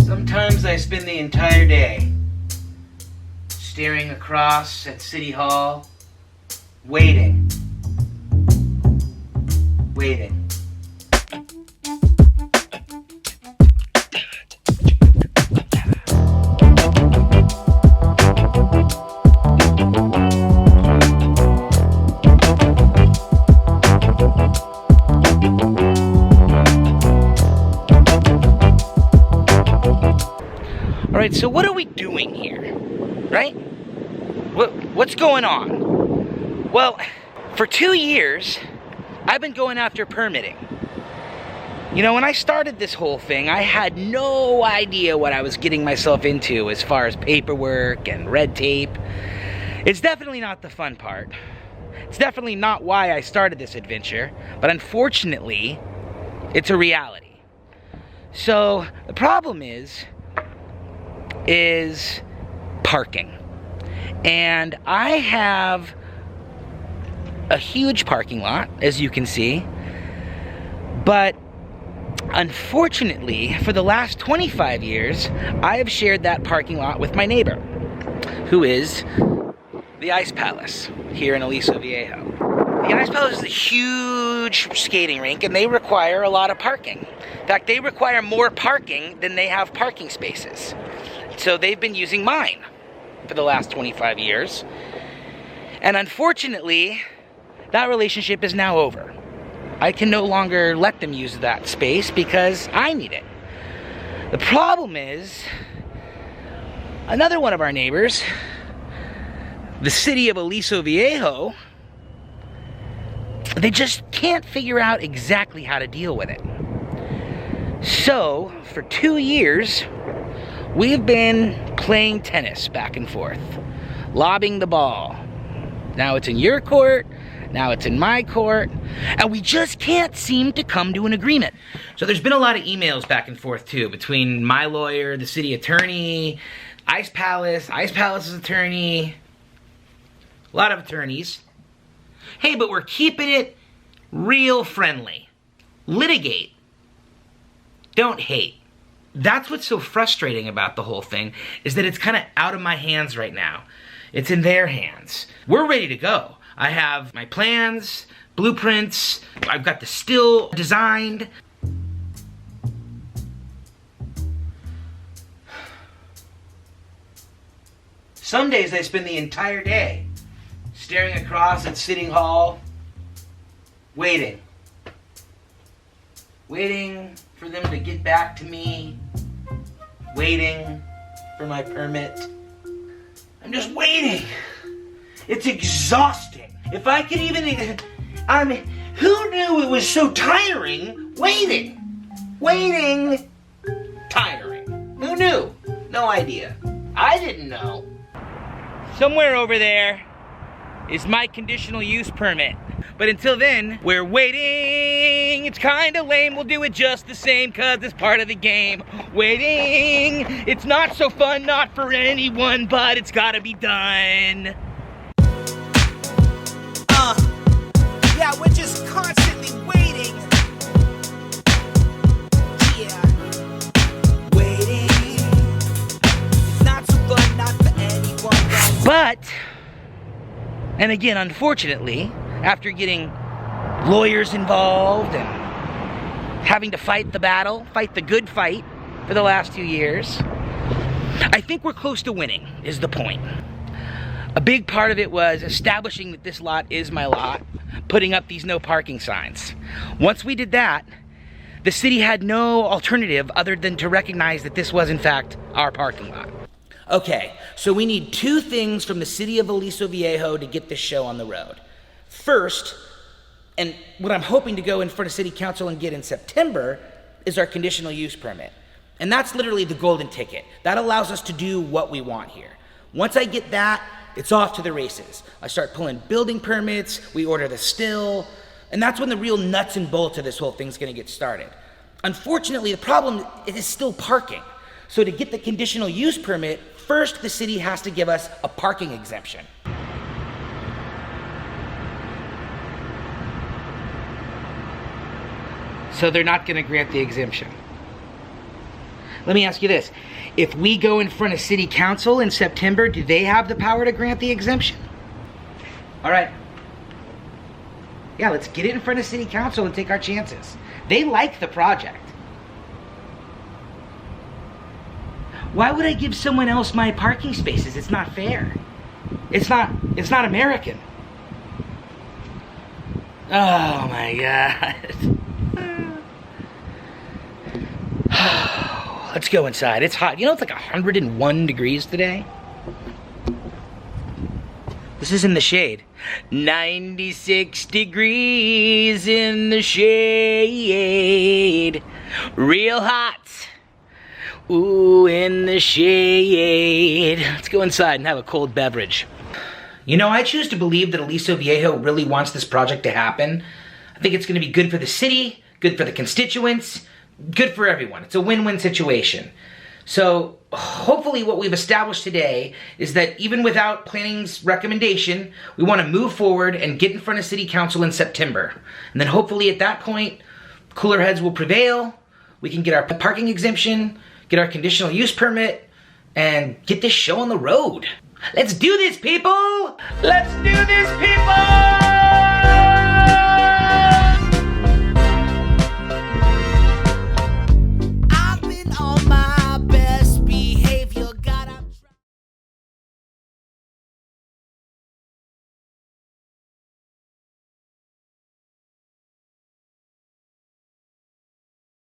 Sometimes I spend the entire day staring across at City Hall, waiting. Alright, so what are we doing here, right? What's going on? Well, for 2 years, I've been going after permitting. You know, when I started this whole thing, I had no idea what I was getting myself into as far as paperwork and red tape. It's definitely not the fun part. It's definitely not why I started this adventure, but unfortunately, it's a reality. So, the problem is parking. And I have a huge parking lot, as you can see, but unfortunately, for the last 25 years, I have shared that parking lot with my neighbor, who is the Ice Palace here in Aliso Viejo. The Ice Palace is a huge skating rink, and they require a lot of parking. In fact, they require more parking than they have parking spaces. So they've been using mine for the last 25 years. And unfortunately, that relationship is now over. I can no longer let them use that space because I need it. The problem is, another one of our neighbors, the city of Aliso Viejo, they just can't figure out exactly how to deal with it. So, for 2 years, we've been playing tennis back and forth, lobbing the ball. Now it's in your court, now it's in my court, and we just can't seem to come to an agreement. So there's been a lot of emails back and forth too, between my lawyer, the city attorney, Ice Palace's attorney, a lot of attorneys. Hey, but we're keeping it real friendly. Litigate. Don't hate. That's what's so frustrating about the whole thing, is that it's kind of out of my hands right now. It's in their hands. We're ready to go. I have my plans, blueprints, I've got the still designed. Some days I spend the entire day staring across at City Hall, waiting for them to get back to me, waiting for my permit. I'm just waiting. It's exhausting. If I could even, who knew it was so tiring? Waiting, tiring. Who knew? No idea. I didn't know. Somewhere over there is my conditional use permit. But until then, we're waiting. It's kinda lame, we'll do it just the same, cause it's part of the game. Waiting, it's not so fun, not for anyone, but it's gotta be done. Yeah, we're just constantly waiting. Yeah. Waiting. It's not so fun, not for anyone. But, and again, unfortunately, after getting lawyers involved and having to fight the battle, fight the good fight for the last 2 years, I think we're close to winning, is the point. A big part of it was establishing that this lot is my lot, putting up these no parking signs. Once we did that, the city had no alternative other than to recognize that this was in fact our parking lot. Okay, so we need 2 things from the city of Aliso Viejo to get this show on the road. First, and what I'm hoping to go in front of city council and get in September, is our conditional use permit. And that's literally the golden ticket. That allows us to do what we want here. Once I get that, it's off to the races. I start pulling building permits, we order the still, and that's when the real nuts and bolts of this whole thing's gonna get started. Unfortunately, the problem is still parking. So to get the conditional use permit, first the city has to give us a parking exemption. So they're not gonna grant the exemption. Let me ask you this. If we go in front of city council in September, do they have the power to grant the exemption? All right. Yeah, let's get it in front of city council and take our chances. They like the project. Why would I give someone else my parking spaces? It's not fair. It's not American. Oh my God. Let's go inside. It's hot. You know, it's like 101 degrees today. This is in the shade. 96 degrees in the shade. Real hot. Ooh, in the shade. Let's go inside and have a cold beverage. You know, I choose to believe that Aliso Viejo really wants this project to happen. I think it's going to be good for the city, good for the constituents, good for everyone. It's a win-win situation. So hopefully what we've established today is that even without planning's recommendation, we want to move forward and get in front of city council in September. And then hopefully at that point, cooler heads will prevail. We can get our parking exemption, get our conditional use permit, and get this show on the road. Let's do this, people! Let's do this, people!